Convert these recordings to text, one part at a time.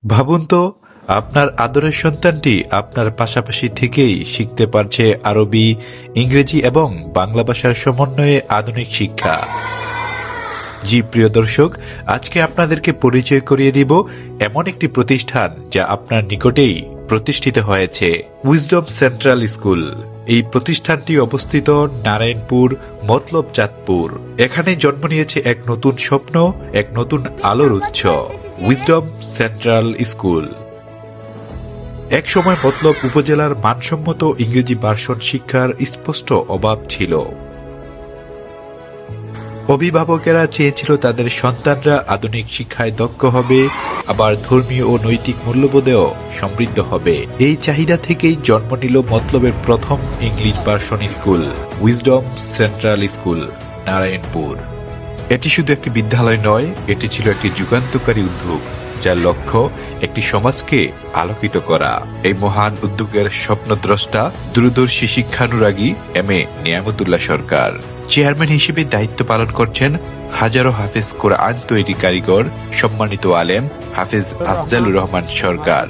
ভাবুন তো, আপনার আদরের সন্তানটি আপনার পাশাপাশি থেকেই শিখতে পারছে আরবি, ইংরেজি এবং বাংলা ভাষার সমন্বয়ে আধুনিক শিক্ষা। জি প্রিয় দর্শক, আজকে আপনাদেরকে পরিচয় করিয়ে দিব এমন একটি প্রতিষ্ঠান যা আপনার নিকটেই প্রতিষ্ঠিত হয়েছে, উইজডম সেন্ট্রাল স্কুল। এই প্রতিষ্ঠানটি অবস্থিত নারায়ণপুর, মতলব চাঁদপুর। এখানে জন্ম নিয়েছে এক নতুন স্বপ্ন, এক নতুন আলোর উৎস, উইজডম সেন্ট্রাল স্কুল। এক সময় মতলব উপজেলার মানসম্মত ইংরেজি ভার্সন শিক্ষার স্পষ্ট অভাব ছিল। অভিভাবকেরা চেয়েছিল তাদের সন্তানরা আধুনিক শিক্ষায় দক্ষ হবে, আবার ধর্মীয় ও নৈতিক মূল্যবোধেও সমৃদ্ধ হবে। এই চাহিদা থেকেই জন্ম নিল মতলবের প্রথম English version school, wisdom central school, Narayanpur. এটি শুধু একটি বিদ্যালয় নয়, এটি ছিল একটি যুগান্তকারী উদ্যোগ, যার লক্ষ্য একটি সমাজকে আলোকিত করা। এই মহান উদ্যোগের স্বপ্নদ্রষ্টা দূরদর্শী শিক্ষানুরাগী এম.এ. নিয়ামতুল্লাহ সরকার। চেয়ারম্যান হিসেবে দায়িত্ব পালন করছেন হাজারো হাফেজ কোরআন তৈরি কারিগর, সম্মানিত আলেম হাফেজ আফজালুর রহমান সরকার।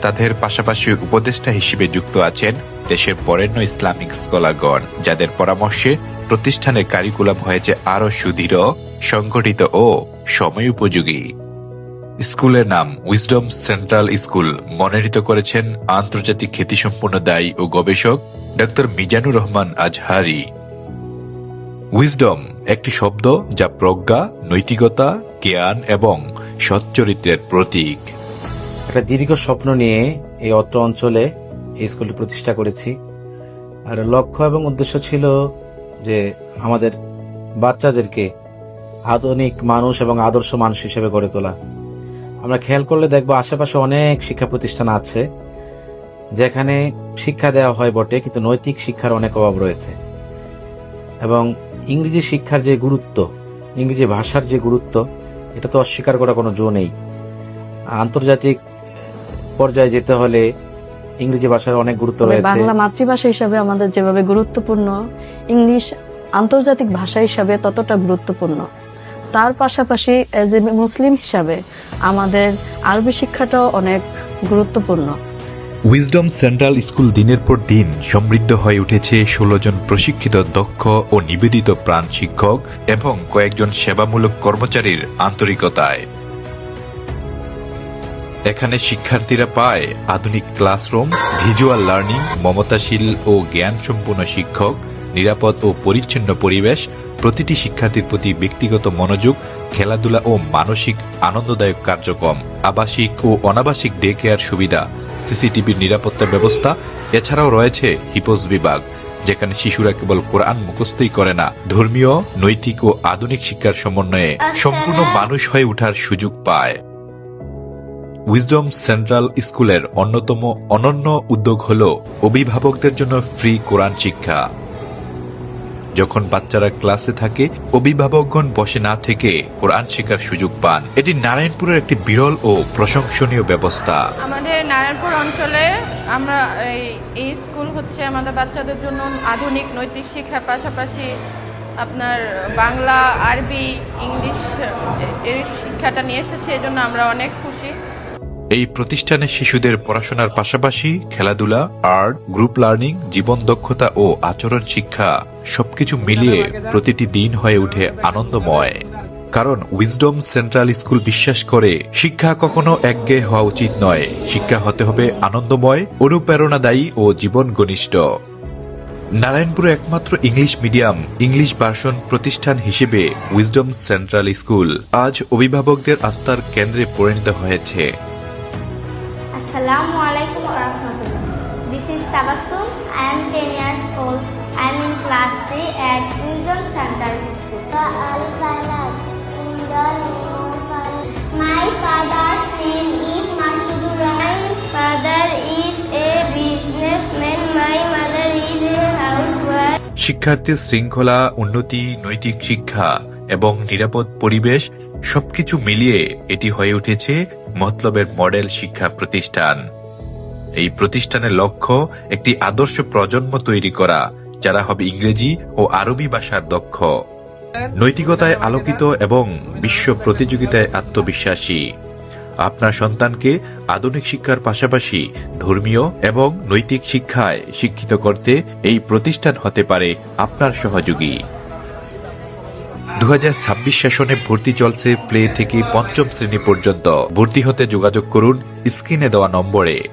তাদের পাশাপাশি উপদেষ্টা হিসেবে যুক্ত আছেন দেশের বরেণ্য ইসলামিক স্কলারগণ, যাদের পরামর্শে প্রতিষ্ঠানের কারিকুলাম হয়েছে আরও সুদৃঢ়, সংগঠিত ও সময় উপযোগী। স্কুলের নাম উইজডম সেন্ট্রাল স্কুল মনোনীত করেছেন আন্তর্জাতিক খ্যাতিসম্পন্ন দায়ী ও গবেষক ডক্টর মিজানুর রহমান আজহারি। উইজডম একটি শব্দ যা প্রজ্ঞা, নৈতিকতা, জ্ঞান এবং সচ্চরিত্রের প্রতীক। একটা দীর্ঘ স্বপ্ন নিয়ে এই অত্র অঞ্চলে এই স্কুলটি প্রতিষ্ঠা করেছি। আর লক্ষ্য এবং উদ্দেশ্য ছিল যে আমাদের বাচ্চাদেরকে আধুনিক মানুষ এবং আদর্শ মানুষ হিসেবে গড়ে তোলা। আমরা খেয়াল করলে দেখবো আশেপাশে অনেক শিক্ষা প্রতিষ্ঠান আছে যেখানে শিক্ষা দেওয়া হয় বটে, কিন্তু নৈতিক শিক্ষার অনেক অভাব রয়েছে। এবং ইংরেজি শিক্ষার যে গুরুত্ব, ইংরেজি ভাষার যে গুরুত্ব, এটা তো অস্বীকার করার কোনো জো নেই। আন্তর্জাতিক পর্যায়ে যেতে হলে ইংরেজি ভাষার অনেক গুরুত্ব রয়েছে। বাংলা মাতৃভাষা হিসাবে আমাদের যেভাবে গুরুত্বপূর্ণ, ইংলিশ আন্তর্জাতিক ভাষা হিসাবে ততটা গুরুত্বপূর্ণ। তার পাশাপাশি এজ এ মুসলিম হিসাবে আমাদের আরবি শিক্ষাটাও অনেক গুরুত্বপূর্ণ। উইজডম সেন্ট্রাল স্কুল দিনের পর দিন সমৃদ্ধ হয়ে উঠেছে 16 জন প্রশিক্ষিত, দক্ষ ও নিবেদিত প্রাণ শিক্ষক এবং কয়েকজন সেবামূলক কর্মচারীর আন্তরিকতায়। এখানে শিক্ষার্থীরা পায় আধুনিক ক্লাসরুম, ভিজুয়াল লার্নিং, মমতাশীল ও জ্ঞানসম্পন্ন শিক্ষক, নিরাপদ ও পরিচ্ছন্ন পরিবেশ, প্রতিটি শিক্ষার্থীর প্রতি ব্যক্তিগত মনোযোগ, খেলাধুলা ও মানসিক আনন্দদায়ক কার্যক্রম, আবাসিক ও অনাবাসিক ডে কেয়ার সুবিধা, সিসিটিভির নিরাপত্তা ব্যবস্থা। এছাড়াও রয়েছে হিফজ বিভাগ, যেখানে শিশুরা কেবল কোরআন মুখস্থই করে না, ধর্মীয়, নৈতিক ও আধুনিক শিক্ষার সমন্বয়ে সম্পূর্ণ মানুষ হয়ে ওঠার সুযোগ পায়। উইজডম সেন্ট্রাল স্কুলের অন্যতম অনন্য উদ্যোগ হল অভিভাবকদের জন্য ফ্রি কোরআন শিক্ষা। যখন বাচ্চারা ক্লাসে থাকে, অভিভাবকগণ বসে না থেকে কোরআন শেখার সুযোগ পান। এটি নারায়ণপুরের একটি বিরল ও প্রশংসনীয় ব্যবস্থা। আমাদের নারায়ণপুর অঞ্চলে আমরা এই স্কুল হচ্ছে আমাদের বাচ্চাদের জন্য আধুনিক নৈতিক শিক্ষার পাশাপাশি আপনার বাংলা, আরবি, ইংলিশ এর শিক্ষাটা নিয়ে এসেছে। এই জন্য আমরা অনেক খুশি। এই প্রতিষ্ঠানে শিশুদের পড়াশোনার পাশাপাশি খেলাধুলা, আর্ট, গ্রুপ লার্নিং, জীবন দক্ষতা ও আচরণ শিক্ষা সবকিছু মিলিয়ে প্রতিটি দিন হয়ে ওঠে আনন্দময়। কারণ উইজডম সেন্ট্রাল স্কুল বিশ্বাস করে শিক্ষা কখনো একঘেয়ে হওয়া উচিত নয়, শিক্ষা হতে হবে আনন্দময়, অনুপ্রেরণাদায়ী ও জীবন ঘনিষ্ঠ। নারায়ণপুরে একমাত্র ইংলিশ মিডিয়াম, ইংলিশ ভার্সন প্রতিষ্ঠান হিসেবে উইজডম সেন্ট্রাল স্কুল আজ অভিভাবকদের আস্থার কেন্দ্রে পরিণত হয়েছে। Assalamu alaikum wa rahmatullah. This is Tabassum. I am 10 years old. I am in class 3 at Wisdom Central School. My father's name is Mashudur Rahman. My father is a businessman. My mother is a housewife. শিক্ষার্থীর শৃঙ্খলা, উন্নতি, নৈতিক শিক্ষা এবং নিরাপদ পরিবেশ সবকিছু মিলিয়ে এটি হয়ে উঠেছে মতলবের মডেল শিক্ষা প্রতিষ্ঠান। এই প্রতিষ্ঠানের লক্ষ্য একটি আদর্শ প্রজন্ম তৈরি করা, যারা হবে ইংরেজি ও আরবি ভাষার দক্ষ, নৈতিকতায় আলোকিত এবং বিশ্ব প্রতিযোগিতায় আত্মবিশ্বাসী। আপনার সন্তানকে আধুনিক শিক্ষার পাশাপাশি ধর্মীয় এবং নৈতিক শিক্ষায় শিক্ষিত করতে এই প্রতিষ্ঠান হতে পারে আপনার সহযোগী। 2026 সেশনে ভর্তি চলছে প্লে থেকে পঞ্চম শ্রেণী পর্যন্ত। ভর্তি হতে যোগাযোগ করুন স্ক্রিনে দেওয়া নম্বরে।